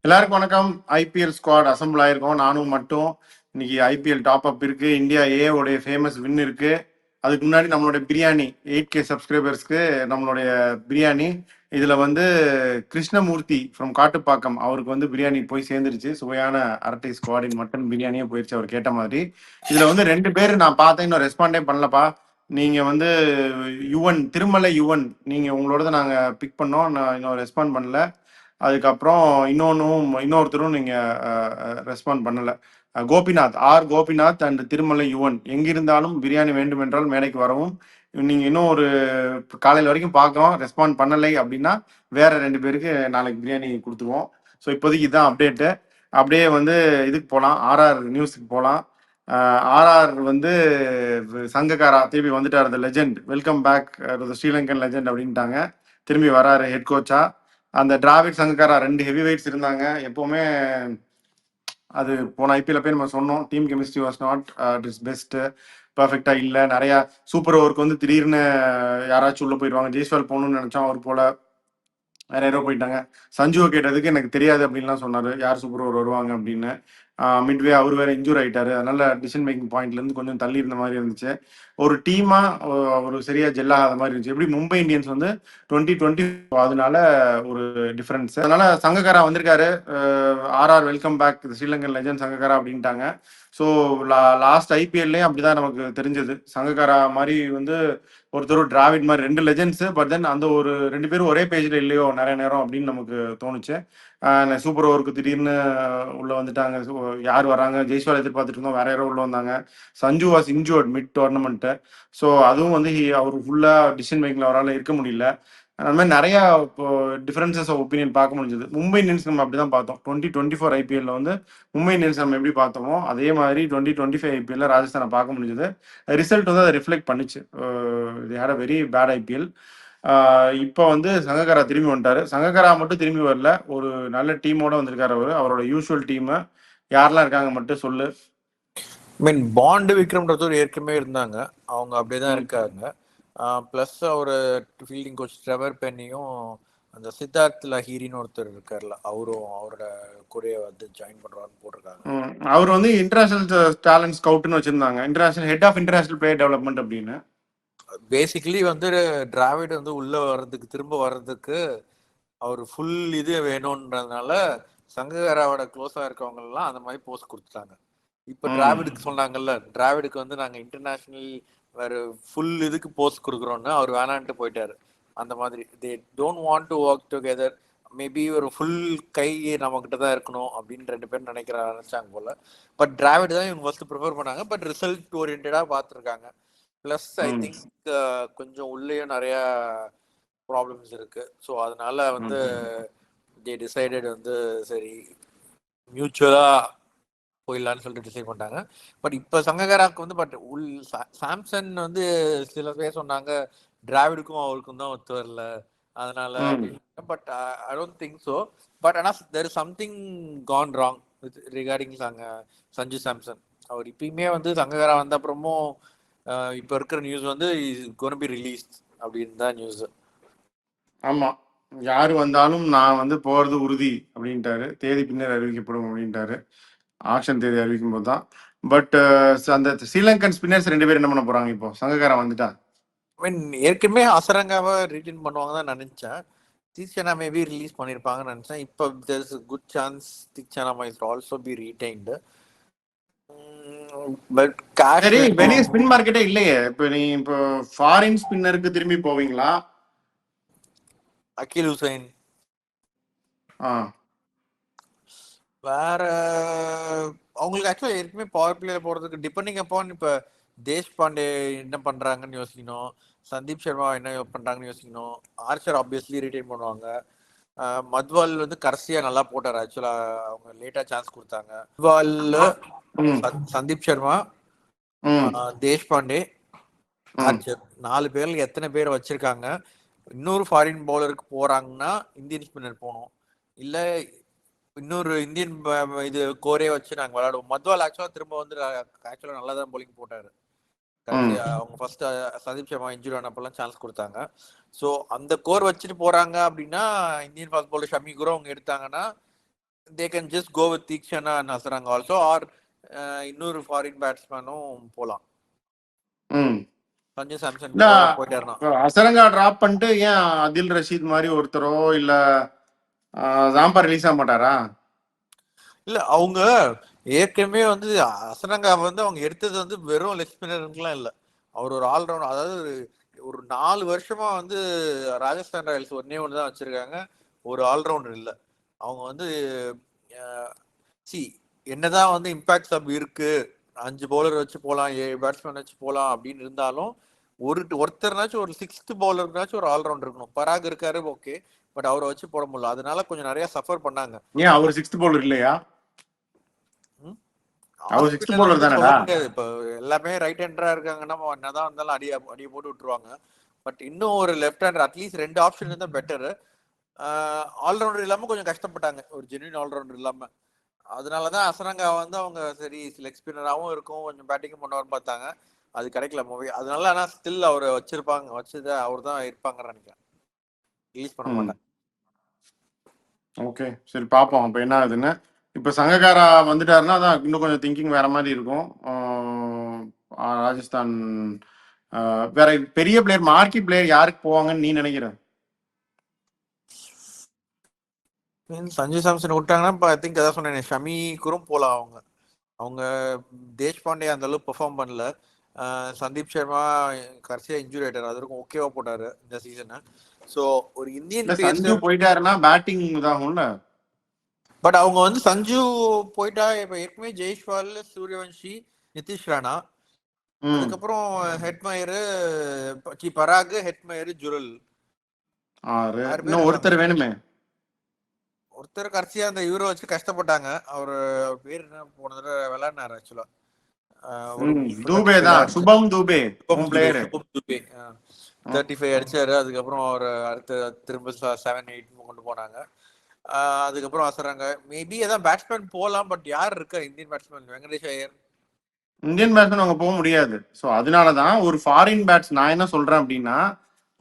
எல்லாருக்கும் வணக்கம். IPL squad assemble ஆயிருக்கோம். நானும் மட்டும் இன்னைக்கு ஐபிஎல் டாப் அப் இருக்கு. இந்தியா ஏ உடைய ஃபேமஸ் வின் இருக்கு. அதுக்கு முன்னாடி நம்மளுடைய பிரியாணி 8K சப்ஸ்கிரைபர்ஸ்க்கு நம்மளுடைய பிரியாணி இதுல வந்து கிருஷ்ணமூர்த்தி ஃப்ரம் காட்டுப்பாக்கம் அவருக்கு வந்து பிரியாணி போய் சேர்ந்துருச்சு. சுவையான அரட்டை ஸ்குவாடின் மட்டன் பிரியாணியே போயிருச்சு அவர் கேட்ட மாதிரி. இதுல வந்து 2 பேர் நான் பார்த்தேன், இன்னும் ரெஸ்பாண்டே பண்ணலப்பா. நீங்க வந்து யுவன் திருமலை யுவன் நீங்க உங்களோட நாங்க பிக் பண்ணோம், நான் இன்னும் ரெஸ்பாண்ட் பண்ணல. அதுக்கப்புறம் இன்னொருத்தரும் நீங்க ரெஸ்பாண்ட் பண்ணல. கோபிநாத் கோபிநாத் அண்ட் திருமலை யுவன் எங்கிருந்தாலும் பிரியாணி வேண்டும் என்றால் மேடைக்கு வரவும். நீங்க இன்னும் ஒரு காலையில் வரைக்கும் பார்க்குறோம், ரெஸ்பாண்ட் பண்ணலை அப்படின்னா வேற 2 பேருக்கு நாளைக்கு பிரியாணி கொடுத்துருவோம். ஸோ இப்போதைக்கு இதுதான் அப்டேட்டு. அப்படியே வந்து இதுக்கு போகலாம், ஆர்ஆர் நியூஸுக்கு போகலாம். ஆர்ஆர் வந்து சங்ககாரா திரும்பி வந்துட்டார். அந்த legend welcome back Sri Lankan legend அப்படின்ட்டாங்க. திரும்பி வராரு ஹெட் கோச்சா. அந்த டிராவிட் சங்கக்காரா 2 ஹெவி வெயிட்ஸ் இருந்தாங்க எப்பவுமே. அது போன ஐபிஎல் போய் நம்ம சொன்னோம், team chemistry was not it's best, பர்ஃபெக்டா இல்லை. நிறைய சூப்பர் ஓவருக்கு வந்து திடீர்னு யாராச்சும் உள்ள போயிடுவாங்க. ஜெய்ஸ்வால் போகணும்னு நினைச்சோம், அவர் போல வேற யாரோ போயிட்டாங்க. சஞ்சுவை கேட்டதுக்கு எனக்கு தெரியாது அப்படின்லாம் சொன்னாரு, யார் சூப்பர் ஓவர் வருவாங்க அப்படின்னு. மிட்வே அவர் வேற இன்ஜூர் ஆயிட்டாரு, அதனால டிசிஷன் மேக்கிங் பாயிண்ட்ல இருந்து கொஞ்சம் தள்ளி இருந்த மாதிரி இருந்துச்சு. ஒரு டீமா ஒரு சரியா ஜெல்லாகாத மாதிரி இருந்துச்சு. எப்படி மும்பை இந்தியன்ஸ் வந்து 2020, அதனால ஒரு டிஃபரன்ஸ். அதனால சங்ககாரா வந்திருக்காரு. RR welcome back Sri Lankan legend Sangakkara அப்படின்ட்டாங்க. ஸோ லாஸ்ட் ஐபிஎல்லையும் அப்படிதான் நமக்கு தெரிஞ்சது. சங்ககாரா மாதிரி வந்து ஒருத்தர் டிராவிட் மாதிரி 2 லெஜெண்ட்ஸ். பட் தென் அந்த ஒரு 2 பேரும் ஒரே பேஜ்ல இல்லையோ நிறைய நேரம் அப்படின்னு நமக்கு தோணுச்சு. சூப்பர் ஓவருக்கு திடீர்னு உள்ள வந்துட்டாங்க. யார் வராங்க, ஜெய்ஸ்வால் எதிர்பார்த்துட்டு இருந்தோம், வேற யாரோ உள்ள வந்தாங்க. Sanju was injured mid tournament. So அதுவும் வந்து அவர் ஃபுல்லா டிசிஷன் மேக்கிங்ல அவரால் இருக்க முடியல. அந்த மாதிரி நிறைய டிஃபரன்சஸ் ஆஃப் ஒப்பீனியன் பார்க்க முடிஞ்சது. மும்பை இந்தியன்ஸ் நம்ம அப்படிதான் பார்த்தோம். 2024 ஐபிஎல்ல வந்து மும்பை இந்தியன்ஸ் நம்ம எப்படி பார்த்தோமோ அதே மாதிரி 2025 ஐபிஎல்ல ராஜஸ்தானை பார்க்க முடிஞ்சது. ரிசல்ட் வந்து அதை ரிஃப்ளெக்ட் பண்ணிச்சு. They had a very bad IPL. இப்போ வந்து சங்ககாரா திரும்பி வந்துட்டாரு. சங்ககாரா மட்டும் திரும்பி வரல, ஒரு நல்ல டீமோட வந்திருக்காரு. அவரோட யூஸ்வல் டீம் யாரெல்லாம் இருக்காங்க மட்டும் சொல்லு. மீன் பாண்டு விக்ரம்ன்றது ஏற்கனவே இருந்தாங்க, அவங்க அப்படியேதான் இருக்காங்க. பிளஸ் அவர் ஃபீல்டிங் கோச் ட்ரெவர் பென்னியும் அந்த சித்தார்த் லஹீரின்னு ஒருத்தர் இருக்கார்ல, அவரும் அவரோட கூட வந்து ஜாயின் பண்றாருன்னு போட்டிருக்காங்க. அவர் வந்து இன்டர்நேஷனல் டேலண்ட் ஸ்கவுட்னு வச்சிருந்தாங்க, international head of international player development அப்படின்னு. பேசிக்கலி வந்து டிராவிட் வந்து உள்ள வர்றதுக்கு திரும்ப வர்றதுக்கு அவர் ஃபுல் இது வேணும்ன்றதுனால சங்ககாராவோட க்ளோஸா இருக்கவங்க எல்லாம் அந்த மாதிரி போஸ்ட் கொடுத்துட்டாங்க. இப்ப டிராவிடுக்கு சொன்னாங்கல்ல, டிராவிடுக்கு வந்து நாங்க இன்டர்நேஷனல் வேற ஃபுல் இதுக்கு போஸ்ட் கொடுக்குறோன்னு அவர் வேணான்ட்டு போயிட்டாரு. அந்த மாதிரி they don't want to work together. Maybe ஒரு ஃபுல் கை நம்ம கிட்ட தான் இருக்கணும் அப்படின்னு 2 பேர் நினைச்சாங்க போல. பட் டிராவிட் தான் இவங்க ஃபர்ஸ்ட் ப்ரிஃபர் பண்ணாங்க. பட் ரிசல்ட் ஓரியன்டா பார்த்துருக்காங்க. பிளஸ் ஐ திங்க் கொஞ்சம் உள்ளேயும் நிறைய ப்ராப்ளம்ஸ் இருக்கு. ஸோ அதனால வந்து தே டிசைடட் வந்து சரி மியூச்சுவலா போயிடலான்னு சொல்லிட்டு டிசைட் பண்ணிட்டாங்க. பட் இப்போ சங்ககாராவுக்கு வந்து பட் சாம்சன் வந்து சில பேர் சொன்னாங்க டிராவிடுக்கும் அவருக்கும் தான் ஒத்து வரல அதனால. But I don't think so. But ஆனால் there is something gone wrong with regarding Sanju Samson. அவர் இப்பயுமே வந்து சங்ககாரா வந்த அப்புறமும் இப்போ இருக்கிற நியூஸ் வந்து இஸ் கோன் பி ரிலீஸ் அப்படின்னு தான் நியூஸ். ஆமா, யாரு வந்தாலும் நான் வந்து போறது உறுதி அப்படின்ட்டாரு. தேதி பின்னர் அறிவிக்கப்படும் அப்படின்ட்டாரு. ஆக்ஷன் தேதி அறிவிக்கும் போது தான். பட் அந்த ஸ்ரீலங்கன் ஸ்பின்னர்ஸ் 2 பேர் என்ன பண்ண போறாங்க இப்போ சங்ககாரா வந்துட்டா? ஏற்கனவே அசரங்காவை ரிட்டர்ன் பண்ணுவாங்க தான் நினைச்சேன். தீக்ஷனா மேபி ரிலீஸ் பண்ணிருப்பாங்கன்னு நினைச்சேன். இப்போ there is good chance Theekshana might also be retained. But சரி, வெளிய ஸ்பின் மார்க்கெட்டே இல்லையே. இப்போ நீ இப்போ ஃபாரின் ஸ்பின்னருக்கு திரும்பி போவீங்களா? அகில் ஹுசைன் வேற அவங்களுக்கு ஆக்சுவலா ஏற்கனவே பவர் பிளேல போறதுக்கு டிபெண்டிங் அப்பான் இப்ப தேஷ்பாண்டே என்ன பண்றாங்கன்னு யோசிக்கணும், சந்தீப் சர்மா என்ன பண்றாங்கன்னு யோசிக்கணும். ஆர்ச்சர் ஆப்வியஸ்லி ரிட்டைன் பண்ணுவாங்க. மத்வால் வந்து கடைசியா நல்லா போட்டாரு. ஆக்சுவலா அவங்க லேட்டா சான்ஸ் கொடுத்தாங்க. மத்வால், சந்தீப் சர்மா, தேஷ்பாண்டே, ஆர்ச்சர் 4 பேர்ல எத்தனை பேர் வச்சிருக்காங்க? இன்னொரு ஃபாரின் பவுலருக்கு போறாங்கன்னா இந்தியன் ஸ்பின்னர் போகணும், இல்ல இன்னொரு இந்தியன் இது கோரே வச்சு நாங்க விளையாடுவோம். மத்வால் ஆக்சுவலா திரும்ப வந்து ஆக்சுவலா நல்லா தான் போலிங் போட்டாரு. அவங்க ஃபர்ஸ்ட் சந்தீப் சர்மா இன்ஜுரி ஆனப்பெல்லாம் சான்ஸ் கொடுத்தாங்க. ஸோ அந்த கோர் வச்சுட்டு போறாங்க அப்படின்னா இந்தியன் ஃபாஸ்ட் பவுலர் ஷமி கூட அவங்க எடுத்தாங்கன்னா they can just go with Theekshana and Hasaranga also, or இன்னொரு ஃபாரின் பேட்ஸ்மேனும் போகலாம். ம் சஞ்சு சாம்சன் இல்ல போயிட்டாருன்னா. அசரங்கா டிராப் பண்ணிட்டு ஏன் அதில் ரஷீத் மாதிரி ஒருத்தரோ இல்ல ஜாம்பா ரிலீஸ் ஆக மாட்டாரா? இல்ல அவங்க ஏற்கனவே வந்து அசரங்கா வந்து அவங்க எடுத்தது வந்து வெறும் லெக் ஸ்பின்னருக்குலாம் இல்லை, அவர் ஒரு ஆல்ரவுண்டர். அதாவது ஒரு 4 வருஷமா வந்து ராஜஸ்தான் ராயல்ஸ் ஒன்னே ஒன்று தான் வச்சிருக்காங்க, ஒரு ஆல்ரவுண்டர் இல்லை. அவங்க வந்து சி என்னதான் வந்து இம்பாக்ட் சப் இருக்கு, 5 பவுலர் வச்சு போகலாம், 7 பேட்ஸ்மேன் வச்சு போகலாம் அப்படின்னு இருந்தாலும் ஒருத்தர்னாச்சும் ஒரு 6th பவுலருக்குனாச்சும் ஒரு ஆல்ரவுண்டர் இருக்கணும். பராக் இருக்காரு ஓகே, பட் அவரை வச்சு போட முடியல, அதனால கொஞ்சம் நிறைய சஃபர் பண்ணாங்க. ஏன் அவர் 6th பவுலர் இல்லையா? அவர் 6th ஸ்பின்னர் பவுலர் வந்து சொல்ல தானடா. முடியாது. இப்போ எல்லாமே ரைட் ஹேண்டரா இருக்காங்கன்னா என்னதான் இருந்தாலும் அடியை போட்டு விட்டுருவாங்க. பட் இன்னும் ஒரு லெஃப்ட் ஹேண்டர் அட்லீஸ்ட் 2 ஆப்ஷன் இருந்தா பெட்டர். ஆல்ரவுண்டர் இல்லாம கொஞ்சம் கஷ்டப்பட்டாங்க, ஒரு ஜென்யூன் ஆல்ரவுண்டர் இல்லாம. அதனாலதான் அசரங்கா வந்து அவங்க சரி லெக் ஸ்பின்னராகவும் இருக்கும், கொஞ்சம் பேட்டிங்கும் பண்ணுவார்னு பார்த்தாங்க, அது கிடைக்கல மூவி. அதனால ஆனா ஸ்டில் அவரை வச்சிருப்பாங்க, வச்சது அவர் தான் இருப்பாங்கன்னு நினைக்கிறேன், ரிலீஸ் பண்ண மாட்டாங்க. ஓகே சரி பார்ப்போம் அப்போ என்ன ஆகுதுன்னு. இப்போ சங்ககாரா வந்துட்டாருன்னா தான் இன்னும் கொஞ்சம் திங்கிங் வேற மாதிரி இருக்கும். ராஜஸ்தான் வேற பெரிய பிளேயர் மார்க்கி பிளேயர் யாருக்கு போவாங்கன்னு நீ நினைக்கிற? சஞ்சு சாம்சன் விட்டாங்கன்னா இப்போ ஐ திங்க் அதான் சொன்னேன், ஷமிக்கும் போகலாம். அவங்க தேஷ்பாண்டே அந்த அளவுக்கு பெர்ஃபார்ம் பண்ணல. சந்தீப் சர்மா கடைசியா இன்ஜுரி ஆயிட்டாரு, அது வரைக்கும் ஓகேவா போட்டாரு இந்த சீசன். ஸோ ஒரு இந்தியன் சஞ்சு போயிட்டாருன்னா பேட்டிங் இதாகும்ல. பட் அவங்க வந்து சஞ்சு போயிட்டா இப்ப ஏற்கனவே ஜெய்ஷ்வால், சூரியவன்ஷி, நிதிஷ் ராணா, அதுக்கப்புறம் ஹெட்மயரு பராக், ஹெட்மயரு, ஜுரல், இன்னும் ஒருத்தர் வேணுமே. ஒருத்தர் கடைசியா அந்த யூரோ வச்சு கஷ்டப்பட்டாங்க, அவர் பேர் என்ன போன தடவை விளையாடினாரு ஆக்சுவலா, தூபே தான், சுபம் தூபே. 35 அடிச்சாரு. அதுக்கப்புறம் அவர் அடுத்த திரும்ப 7-8 கொண்டு போனாங்க. அதுக்கப்புறம் அசராங்க மேபி ஏதாவது பேட்ஸ்மேன் போகலாம். பட் யார் இருக்கா Indian batsman? Venkatesh Iyer Indian batsman அவங்க போக முடியாது. ஸோ அதனாலதான் ஒரு ஃபாரின் பேட்ஸ் நான் என்ன சொல்றேன் அப்படின்னா,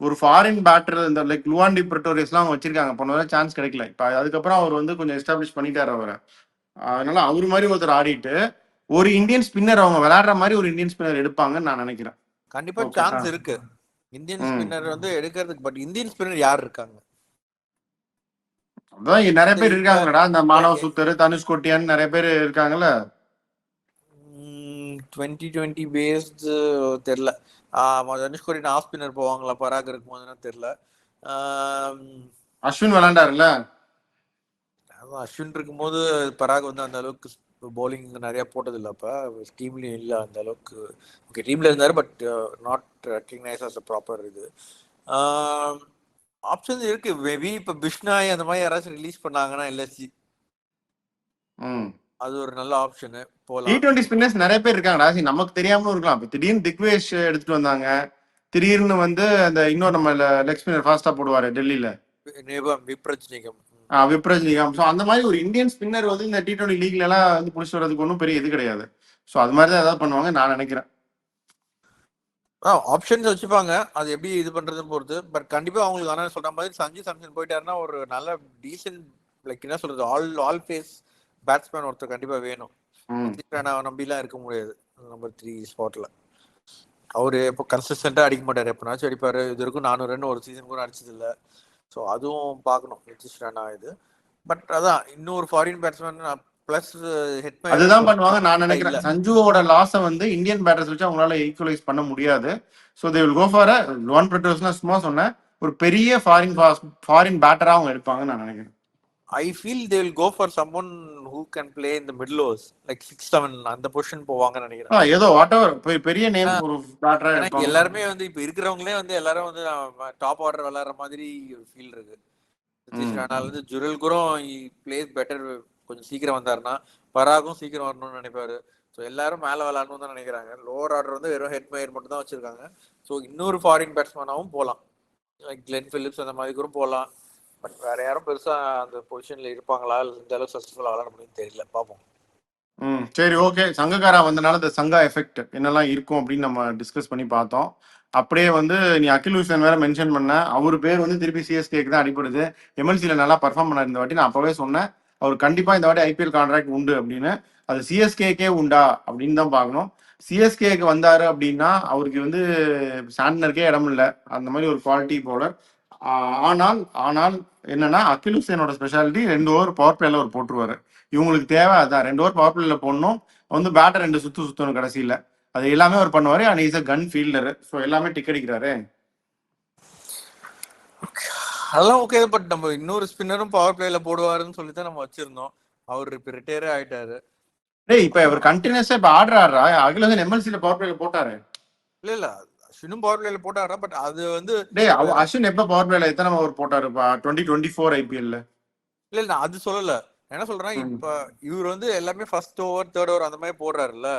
ஒரு ஃபாரின் பேட்டர் இந்த லைக் லுவாண்டி பிரிட்டோரியஸ்லாம் அவங்க வச்சிருக்காங்க, போன சான்ஸ் கிடைக்கல. இப்போ அதுக்கப்புறம் அவர் வந்து கொஞ்சம் எஸ்டாப்ளிஷ் பண்ணிட்டாரு அவரை. அதனால அவர் மாதிரி ஒருத்தர் ஆடிட்டு ஒரு இந்தியன் ஸ்பின்னர் அவங்க விளையாடுற மாதிரி ஒரு இந்தியன் ஸ்பின்னர் எடுப்பாங்கன்னு நான் நினைக்கிறேன். கண்டிப்பா சான்ஸ் இருக்கு இந்தியன் ஸ்பின்னர் வந்து எடுக்கிறதுக்கு. பட் இந்தியன் ஸ்பின்னர் யார் இருக்காங்க? அதான் நிறைய பேர் இருக்காங்கடா, இந்த மானவ சுத்தர், தனுஷ் கோட்டியான்னு நிறைய பேர் இருக்காங்கல்ல. 2020 பேஸ்டு தெரியல. தனுஷ் கோடி ஆஃப் ஸ்பின்னர் போவாங்களா பராக் இருக்கும் போதுன்னா தெரியல. அஸ்வின் விளையாண்டாருல்ல, அஸ்வின் இருக்கும்போது பராக் வந்து அந்த அளவுக்கு பவுலிங் நிறைய போட்டது இல்லை, அப்ப டீம்லயும் இல்லை அந்த அளவுக்கு. ஓகே டீம்ல இருந்தாரு but not recognise as a proper இது. ஆப்ஷன்ஸ் இருக்கு, மேபி இப்ப பிஷ்னாய் அந்த மாதிரி யாராச்சும் ரிலீஸ் பண்ணாங்கன்னா எல்எஸ்சி, அது ஒரு நல்ல ஆப்ஷன் போலாம். T20 ஸ்பின்னர்ஸ் நிறைய பேர் இருக்காங்கடா, நமக்கு தெரியாமலும் இருக்கலாம். இப்போ திடீர்னு திக்வேஷ் எடுத்துட்டு வந்தாங்க, திடீர்னு வந்து அந்த இன்னொரு நம்ம லெக் ஸ்பின்னர் ஃபாஸ்டா போடுவாரு டெல்லியில, விப்ரஜ் நிகம். விப்ரஜ் நிகம். ஸோ அந்த மாதிரி ஒரு இந்தியன் ஸ்பின்னர் வந்து இந்த T20 லீக்ல எல்லாம் வந்து புடிச்சு வர்றதுக்கு ஒன்றும் பெரிய இது கிடையாது. ஸோ அது மாதிரி தான் ஏதாவது பண்ணுவாங்க நான் நினைக்கிறேன். ஆப்ஷன்ஸ் வச்சுப்பாங்க, அது எப்படி இது பண்றதுன்னு பொறுத்து. பட் கண்டிப்பா அவங்களுக்கு ஆனால் சொல்ற மாதிரி சஞ்சு சாம்சன் போயிட்டாருன்னா ஒரு நல்ல டீசென்ட் லைக் என்ன சொல்றது ஆல் ஃபேஸ் பேட்ஸ்மேன் ஒருத்தர் கண்டிப்பா வேணும். நம்பிலாம் இருக்க முடியாது நம்பர் 3 ஸ்பாட்ல. அவரு இப்போ கன்சிஸ்டண்டா அடிக்க மாட்டாரு, எப்பனாச்சும் அடிப்பாரு. இது வரைக்கும் 400 ரன் ஒரு சீசன் கூட அடிச்சது இல்லை. ஸோ அதுவும் பார்க்கணும் நிதிஷ் ராணா இது. பட் அதான் இன்னொரு ஃபாரின் பேட்ஸ்மேன் பிளஸ் ஹெட்மயர் அதுதான் பண்ணுவாங்க நான் நினைக்கிறேன். சஞ்சுவோட லாஸை வந்து இந்தியன் பேட்டர்ஸ் வச்சு அவங்களால ஈக்குவலைஸ் பண்ண முடியாது. So they will go for Lhuan பிரிட்டோரியஸ்னா சும்மா சொன்னேன், ஒரு பெரிய ஃபாரின் பேட்டரா அவங்க எடுப்பாங்கன்னு நான் நினைக்கிறேன். I feel they will go for someone who can play in the middle overs like 6-7 அந்த பொசிஷன் போவாங்கன்னு நினைக்கிறேன். ஏதோ வாட்டவர் பெரிய நேம் ஒரு பேட்டரா எடுப்பாங்க. எல்லாருமே வந்து இப்ப இருக்கிறவங்களே வந்து எல்லாரும் வந்து டாப் ஆர்டர் விளையாடுற மாதிரி ஃபீல் இருக்கு. நிதிஷ் ராணால இருந்து ஜுரல் கூட பிளேஸ் பெட்டர், கொஞ்சம் சீக்கிரம் வந்தாருன்னா. பராகும் சீக்கிரம் வரணும்னு நினைப்பாரு. ஸோ எல்லாரும் மேல விளையாடணும்னு தான் நினைக்கிறாங்க. லோவர் ஆர்டர் வந்து வெறும் ஹெட்மயர் மட்டும் தான் வச்சிருக்காங்க. ஸோ இன்னொரு ஃபாரின் பேட்ஸ்மேனாவும் போகலாம், லைக் கிளென் பிலிப்ஸ் அந்த மாதிரி கூட போகலாம். பட் வேற யாரும் பெருசா அந்த பொசிஷன்ல இருப்பாங்களா, இந்த அளவுக்கு சக்சஸ்ஃபுல்லா விளையாட முடியும்னு தெரியல, பார்ப்போம். சரி ஓகே. சங்ககாரா வந்தனால இந்த சங்கா எஃபெக்ட் என்னெல்லாம் இருக்கும் அப்படின்னு நம்ம டிஸ்கஸ் பண்ணி பார்த்தோம். அப்படியே வந்து நீ அகில் ஹுசேன் வேற மென்ஷன் பண்ண, அவர் பேர் வந்து திருப்பி சிஎஸ்கேக்கு தான் அடிப்படுது. எம்எல்சியில் நல்லா பர்ஃபார்ம் பண்ணார் இந்த வாட்டி. நான் அப்பவே சொன்னேன் அவர் கண்டிப்பா இந்த வாட்டி ஐபிஎல் கான்ட்ராக்ட் உண்டு அப்படின்னு. அது சிஎஸ்கேக்கே உண்டா அப்படின்னு தான் பார்க்கணும். சிஎஸ்கேக்கு வந்தாரு அப்படின்னா அவருக்கு வந்து சாண்டனருக்கே இடம் இல்லை, அந்த மாதிரி ஒரு குவாலிட்டி போலர். ஆனால் ஆனால் என்னன்னா அகில் ஹுசேனோட ஸ்பெஷாலிட்டி 2 ஓவர் பவர் பிளேல அவர் போட்டுருவாரு. இவங்களுக்கு தேவை அதான், 2 ஓவர் பவர் பிளேல போடணும், வந்து பேட்டர் 2 சுத்தணும் கடைசியில. அது எல்லாமே அவர் பண்ணுவாரு. And is a gun fielder, so எல்லாமே டிக் அடிக்கிறாரு. அதெல்லாம் ஓகே. பட் நம்ம இன்னொரு ஸ்பின்னரும் பவர் பிளேல போடுவாருன்னு சொல்லி தான் நம்ம வச்சிருந்தோம். அவர் இப்ப ரிட்டையரே ஆயிட்டாரு. டேய் இப்ப அவர் கண்டினியூஸா இப்ப ஆடுறாரா? அகில் ஹுசேன் எம்எல்சில பவர் பிளேல போட்டாரு. இல்ல அஸ்வினும் பவர் பிளேல போட்டாரா, பட் அது வந்து டேய் அஸ்வின் எப்ப பவர் பிளேல எத்தனை ஓவர் போட்டாரு 2024 ஐபிஎல்ல? இல்ல நான் அது சொல்லல. என்ன சொல்றேன், இப்ப இவர் வந்து எல்லாமே ஃபர்ஸ்ட் ஓவர் தேர்ட் ஓவர் அந்த மாதிரி போடுறாருல்ல.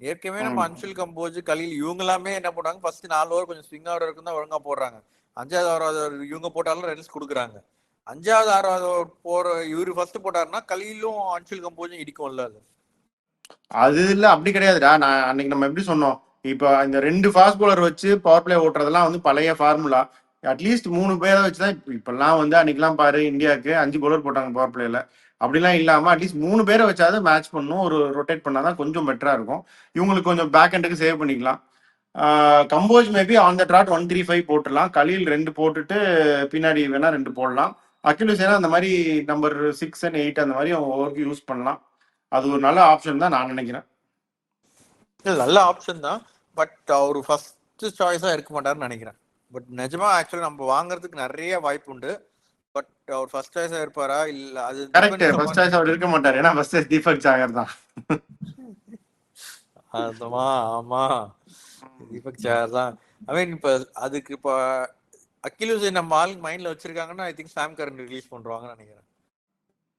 ஏற்கனவே நம்ம அன்ஷுல் கம்போஜ் கலீல் இவங்க எல்லாமே என்ன போடுறாங்க, ஃபர்ஸ்ட் 4 ஓவர் கொஞ்சம் ஸ்விங் ஆவர் இருக்கும் தான் ஒழுங்கா போடுறாங்க. 5வது 6வது இவங்க போட்டாலும் ரன்ஸ் கொடுக்குறாங்க. 5வது 6வது போற இவரு ஃபர்ஸ்ட் போட்டாருன்னா கலீலும் அன்ஷுல் கம்போஜும் இடிக்கும்ல. அது இல்ல, அப்படி கிடையாதுடா. நான் அன்னைக்கு நம்ம எப்படி சொன்னோம், இப்ப இந்த 2 ஃபாஸ்ட் பவுலர் வச்சு பவர் பிளே ஓட்டுறதெல்லாம் வந்து பழைய ஃபார்முலா. அட்லீஸ்ட் 3 பேரை வச்சுதான் இப்பெல்லாம் வந்து அன்னைக்கெல்லாம் பாரு இந்தியாவுக்கு 5 பவுலர் போட்டாங்க பவர் பிளேல. அப்படிலாம் இல்லாம அட்லீஸ்ட் 3 பேரை வச்சாவது மேட்ச் பண்ணும், ஒரு ரொட்டேட் பண்ணாதான் கொஞ்சம் பெட்டரா இருக்கும். இவங்களுக்கு கொஞ்சம் பேக் எண்டுக்கு சேவ் பண்ணிக்கலாம். கம்போஸ் மேபி ஆன் த ட்ராட் 135 போட்டுடலாம். கலீல் 2 போட்டுட்டு பின்னாடி வேணா 2 போடலாம். அகில் ஹுசேனா அந்த மாதிரி நம்பர் 6 and 8 அந்த மாதிரி அவங்க ஓவருக்கு யூஸ் பண்ணலாம். அது ஒரு நல்ல ஆப்ஷன் தான் நான் நினைக்கிறேன். நல்ல ஆப்ஷன் தான், பட் அவரு ஃபர்ஸ்ட் சாய்ஸா இருக்க மாட்டாருன்னு நினைக்கிறேன். பட் நிஜமா ஆக்சுவலி நம்ம வாங்குறதுக்கு நிறைய வாய்ப்பு உண்டு. பட் அவர் ஃபர்ஸ்ட் சாய்ஸா இருப்பாரா இல்ல அது கரெக்ட். ஃபர்ஸ்ட் சாய்ஸ் அவர் இருக்க மாட்டார், ஏன்னா ஃபர்ஸ்ட் சாய்ஸ் தீபக் சாகர் தான். ஆமா தீபக் சாகர் தான். ஐ மீன் இப்ப அதுக்கு இப்ப அகில் ஹுசேன் நம்ம ஆளுக்கு மைண்ட்ல வச்சிருக்காங்கன்னா I think Sam Curran release பண்றாங்கன்னு நினைக்கிறேன்.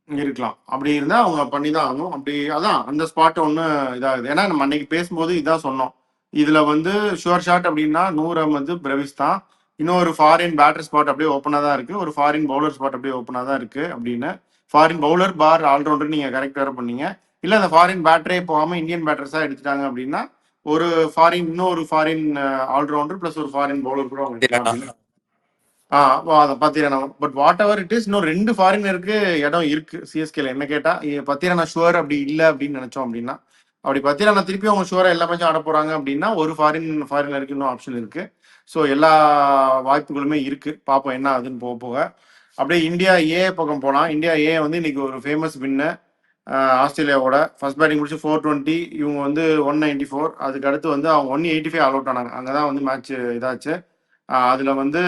இருக்கலாம். அப்படி இருந்தா அவங்க பண்ணிதான் ஆகணும். அப்படி அதான் அந்த ஸ்பாட் ஒண்ணு இதாகுது. ஏன்னா நம்ம அன்னைக்கு பேசும்போது இதான் சொன்னோம், இதுல வந்து ஷுவர் ஷாட் அப்படின்னா 100 வந்து பிரவிஸ் தான். இன்னொரு ஃபாரின் பேட்டர் ஸ்பாட் அப்படியே ஓப்பனா தான் இருக்கு, ஒரு ஃபாரின் பவுலர் ஸ்பாட் அப்படியே ஓப்பனா தான் இருக்கு அப்படின்னு. ஃபாரின் பவுலர் பார் ஆல்ரவுண்டர் நீங்க கரெக்ட் வேற பண்ணீங்க. இல்ல அந்த ஃபாரின் பேட்டரே போகாம இந்தியன் பேட்டர்ஸா எடுத்துட்டாங்க அப்படின்னா ஒரு ஃபாரின் இன்னொரு ஃபாரின் ஆல்ரவுண்டர் பிளஸ் ஒரு ஃபாரின் பவுலர் கூட அவங்க எடுக்கலாம் அப்படின்னு. அதை Pathirana but what ever it is, இன்னும் 2 ஃபாரினருக்கு இடம் இருக்கு சிஎஸ்கேல. என்ன கேட்டா பத்திரனா ஷுவர் அப்படி இல்லை அப்படின்னு நினைச்சோம் அப்படின்னா, அப்படி பத்திரனா திருப்பி அவங்க ஷுவரா எல்லா மேட்சும் ஆட போறாங்க அப்படின்னா ஒரு ஃபாரினருக்கு இன்னும் ஆப்ஷன் இருக்கு. ஸோ எல்லா வாய்ப்புகளுமே இருக்கு. பார்ப்போம் என்ன ஆகுதுன்னு போக போக. அப்படியே இந்தியா ஏ பக்கம் போலாம். இந்தியா ஏ வந்து இன்னைக்கு ஒரு ஃபேமஸ் வின்னு, ஆஸ்திரேலியாவோட ஃபர்ஸ்ட் பேட்டிங் முடிச்சு 420, இவங்க வந்து 194. அதுக்கு அடுத்து வந்து அவங்க 185 ஆல் அவுட் ஆனாங்க. அங்கதான் வந்து மேட்ச் இதாச்சு. அதுல வந்து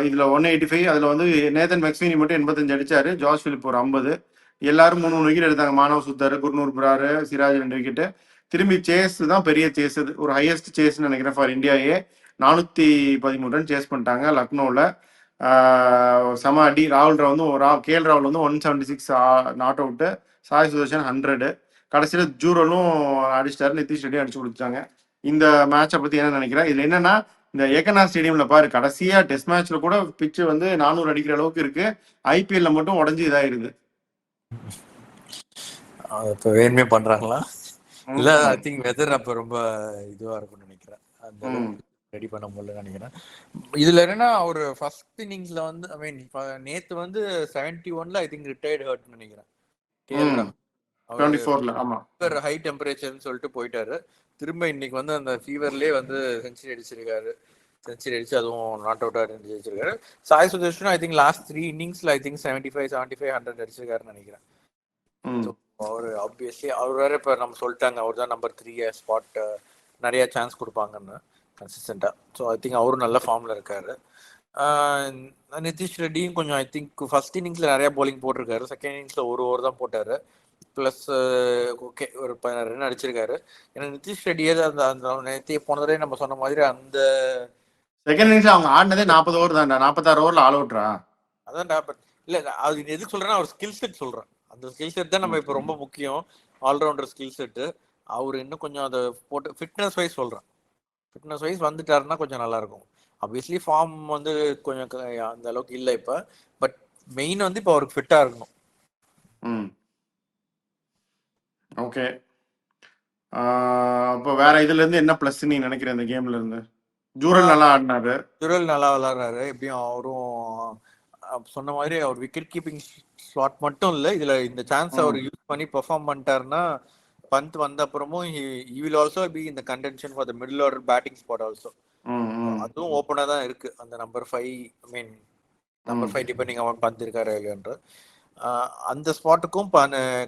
இதுல 185, அதுல வந்து நேதன் மெக்ஸ்வீனி மட்டும் 85 அடிச்சாரு, ஜார்ஜ் பிலிப் ஒரு 50. எல்லாரும் 3 விக்கெட் எடுத்தாங்க. மானவ் சுத்தாரு, குர்னூர் புராரு, சிராஜ் 2 விக்கெட். திரும்பி சேஸ் தான் பெரிய சேஸ், ஒரு ஹையஸ்ட் சேஸ்ன்னு நினைக்கிறேன் ஃபார் இந்தியாவே. 413 ரன் சேஸ் பண்ணிட்டாங்க லக்னோவில். செம அடி. ராகுல் வந்து கேஎல் ராகுல் வந்து 176 நாட் அவுட்டு. சாய் சுதர்ஷன் 100. கடைசியில் ஜூரலும் அடிச்சிட்டாரு, நிதிஷ் ரெட்டி அடிச்சு கொடுத்தாங்க. இந்த மேட்சை பத்தி என்ன நினைக்கிறேன், இதுல என்னன்னா இந்த ஏகநாத் ஸ்டேடியம்ல பாரு கடைசியா டெஸ்ட் மேட்ச்ல கூட பிச்சு வந்து 400 அடிக்கிற அளவுக்கு இருக்கு. ஐபிஎல்ல மட்டும் உடஞ்சி இதாயிருது. இப்ப வேணுமே பண்றாங்களா இல்ல? ஐ திங்க் வெதர் அப்ப ரொம்ப இதுவா இருக்கும்னு நினைக்கிறேன், அந்த ரெடி பண்ண முடியல நினைக்கிறேன். இதுல என்னன்னா ஒரு ஃபர்ஸ்ட் இன்னிங்ஸ்ல வந்து ஐ மீன் நேத்து வந்து 71ல ஐ திங்க் ரிட்டையர்ட் ஹர்ட்னு நினைக்கிறேன். 24ல ஆமா ஹை டெம்பரேச்சர்னு சொல்லிட்டு போயிட்டாரு. திரும்ப இன்னைக்கு வந்து அந்த ஃபீவர்லயே வந்து செஞ்சுரி அடிச்சிருக்காரு. செஞ்சுரி அடிச்சு அதுவும் நாட் அவுட் அடிச்சிருக்காரு. சாய் சுதர்ஷனும் ஐ திங்க் லாஸ்ட் 3 இன்னிங்ஸ்ல ஐ திங்க் 75, 100 அடிச்சிருக்காருன்னு நினைக்கிறேன். அவரு ஆப்வியஸ்லி அவர் வேற இப்ப நம்ம சொல்லிட்டாங்க அவர் தான் நம்பர் 3 ஸ்பாட் நிறைய சான்ஸ் கொடுப்பாங்கன்னு கன்சிஸ்டண்டா. ஸோ ஐ திங்க் அவரும் நல்ல ஃபார்ம்ல இருக்காரு. நிதிஷ் ரெட்டியும் கொஞ்சம் ஐ திங்க் ஃபர்ஸ்ட் இன்னிங்ஸ்ல நிறைய போலிங் போட்டிருக்காரு, செகண்ட் இன்னிங்ஸ்ல ஒரு ஓவர் தான் போட்டாரு. பிளஸ் ஓகே ஒரு 16 ரன் அடிச்சிருக்காரு. ஏன்னா நிதிஷ் ரெட்டியே அந்த நேற்று போன தடவை நம்ம சொன்ன மாதிரி அந்த செகண்ட் இன்னிங்ஸ்ல அவங்க ஆடினதே 40 ஓவர் தான்டா, 46 ஓவர்ல ஆல் அவுட்ரா. அதான்டா. பட் இல்ல அது எதுக்கு சொல்றேன்னா அவர் ஸ்கில் செட் சொல்றேன். அந்த ஸ்கில் செட் தான் நம்ம இப்போ ரொம்ப முக்கியம், ஆல்ரவுண்டர் ஸ்கில் செட்டு. அவர் இன்னும் கொஞ்சம் அதை போட்டு ஃபிட்னஸ் வைஸ் சொல்றேன், ஃபிட்னஸ் வைஸ் வந்துட்டாருன்னா கொஞ்சம் நல்லா இருக்கும். ஆப்வியஸ்லி ஃபார்ம் வந்து கொஞ்சம் அந்த அளவுக்கு இல்லை இப்போ, பட் மெயின் வந்து இப்போ அவருக்கு ஃபிட்டா இருக்கணும். ஓகே, அப்போ வேற இதுல இருந்து என்ன பிளஸ் நீ நினைக்கிற இந்த கேம்ல இருந்து? ஜூரல் நல்லா ஆடினாரு, ஜூரல் நல்லா விளாடுறாரு. எப்படியும் அவரும் சொன்ன மாதிரி அவர் விக்கெட் கீப்பிங் ஸ்லாட் மட்டும் இல்லை, இதுல இந்த சான்ஸ் அவர் யூஸ் பண்ணி பெர்ஃபார்ம் பண்ணிட்டாருன்னா பந்த் வந்த அப்புறமும் he will also be in the contention for the middle order batting spot also. அதுவும் ஓப்பனா தான் இருக்கு அந்த நம்பர் 5, ஐ மீன் நம்பர் 5 டிபெண்டிங் அவன் பந்த் இருக்காரு இல்லையன்ற அந்த ஸ்பாட்டுக்கும்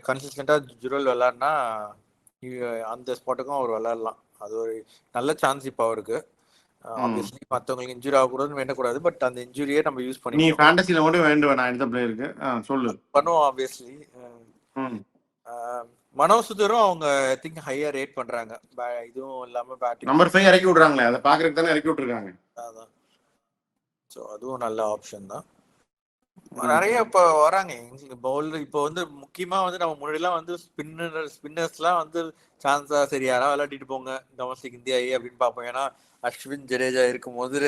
கன்சிஸ்டண்டா ஜுரல் விளையாடுனா அந்த ஸ்பாட்டுக்கும் அவர் விளையாடலாம். அது ஒரு நல்ல சான்ஸ் இப்போ அவருக்கு. ஆப்வியஸ்லி மற்றவங்களுக்கு இன்ஜுரி ஆகக்கூடாதுன்னு வேண்டக்கூடாது, பட் அந்த இன்ஜுரியே நம்ம யூஸ் பண்ணி நீ ஃபேண்டசில மட்டும் வேண்டுவேன் நான் இந்த பிளேயருக்கு சொல்லு பண்ணுவோம். ஆப்வியஸ்லி மனோசுதரும் அவங்க ஐ திங்க் ஹையா ரேட் பண்றாங்க. இதுவும் இல்லாம பேட்டிங் நம்பர் 5 இறக்கி விடுறாங்களே, அதை பாக்குறதுக்கு தானே இறக்கி விட்டுருக்காங்க. அதான், ஸோ அதுவும் நல்ல ஆப்ஷன் தான். நிறைய இப்போ வராங்க பவுலர். இப்போ வந்து முக்கியமா வந்து நம்ம முன்னாடிலாம் வந்து ஸ்பின்னர்ஸ்லாம் வந்து சான்ஸா சரி யாராவது விளையாடிட்டு போங்க டொமஸ்டிக் இந்தியா அப்படின்னு பார்ப்போம். ஏன்னா அஸ்வின் ஜடேஜா இருக்கும் போது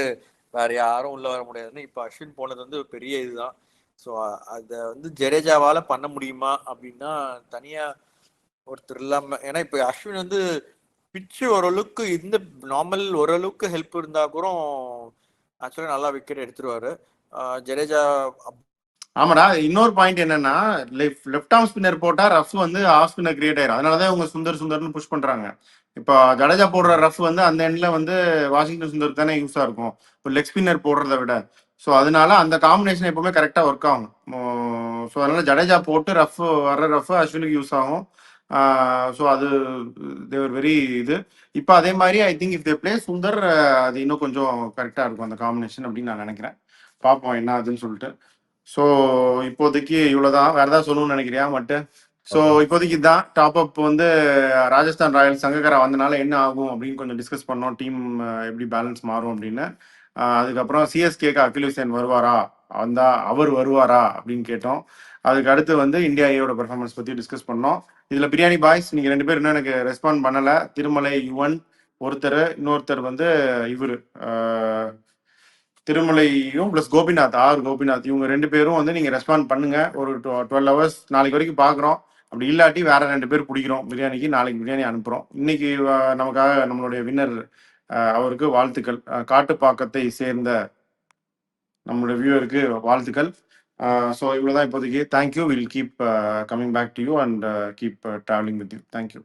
வேற யாரும் உள்ள வர முடியாதுன்னு. இப்போ அஸ்வின் போனது வந்து பெரிய இதுதான். ஸோ அதை வந்து ஜடேஜாவால பண்ண முடியுமா அப்படின்னா தனியா ஒருத்தர் இல்லாம, ஏன்னா இப்ப அஸ்வின் வந்து பிச்சு ஓரளவுக்கு இந்த நார்மல் ஓரளவுக்கு ஹெல்ப் இருந்தா கூட ஆக்சுவலா நல்லா விக்கெட் எடுத்துருவாரு ஜடேஜா. ஆமாடா, இன்னொரு பாயிண்ட் என்னன்னா லெஃப்ட் ஆர்ம் ஸ்பின்னர் போட்டா ரஃப் வந்து ஆஃப் ஸ்பின்னர் கிரியேட் ஆயிரும். அதனாலதான் இவங்க சுந்தர்னு புஷ் பண்றாங்க. இப்போ ஜடேஜா போடுற ரஃப் வந்து அந்த எண்ட்ல வந்து வாஷிங்டன் சுந்தர் தானே யூஸா இருக்கும் இப்போ லெக் ஸ்பின்னர் போடுறத விட. ஸோ அதனால அந்த காம்பினேஷன் எப்பவுமே கரெக்டா ஒர்க் ஆகும். ஸோ அதனால ஜடேஜா போட்டு வர்ற ரஃப் அஸ்வினுக்கு யூஸ் ஆகும். ஸோ அது தேவர் வெரி இது. இப்போ அதே மாதிரி I think if they play Sundar அது இன்னும் கொஞ்சம் கரெக்டா இருக்கும் அந்த காம்பினேஷன் அப்படின்னு நான் நினைக்கிறேன். பார்ப்போம் என்ன ஆகுதுன்னு சொல்லிட்டு. ஸோ இப்போதைக்கு இவ்வளோதான். வேற ஏதாவது சொல்லணும்னு நினைக்கிறியா மட்டும்? ஸோ இப்போதைக்கு தான் டாப் அப் வந்து ராஜஸ்தான் ராயல்ஸ் சங்ககரா வந்தனால என்ன ஆகும் அப்படின்னு கொஞ்சம் டிஸ்கஸ் பண்ணோம். டீம் எப்படி பேலன்ஸ் மாறும் அப்படின்னு. அதுக்கப்புறம் சிஎஸ்கேக்கு அகில் ஹுசேன் வருவாரா, அவர் வருவாரா அப்படின்னு கேட்டோம். அதுக்கு அடுத்து வந்து இந்தியா ஏயோட பெர்ஃபார்மன்ஸ் பற்றி டிஸ்கஸ் பண்ணோம். இதில் பிரியாணி பாய்ஸ் நீங்கள் 2 பேர் இன்னும் எனக்கு ரெஸ்பாண்ட் பண்ணலை. திருமலை யுவன் ஒருத்தர், இன்னொருத்தர் வந்து இவர் திருமலையும் பிளஸ் கோபிநாத், கோபிநாத், இவங்க 2 பேரும் வந்து நீங்க ரெஸ்பாண்ட் பண்ணுங்க. ஒரு 12 hours நாளைக்கு வரைக்கும் பாக்குறோம். அப்படி இல்லாட்டி வேற 2 பேர் பிடிக்கிறோம் பிரியாணிக்கு. நாளைக்கு பிரியாணி அனுப்புறோம். இன்னைக்கு நமக்காக நம்மளுடைய வின்னர் அவருக்கு வாழ்த்துக்கள். காட்டுப்பாக்கத்தை சேர்ந்த நம்மளுடைய வியூவருக்கு வாழ்த்துக்கள். ஸோ இவ்வளவுதான் இப்போதைக்கு. Thank you. Will keep coming back to you and keep travelling with you. Thank you.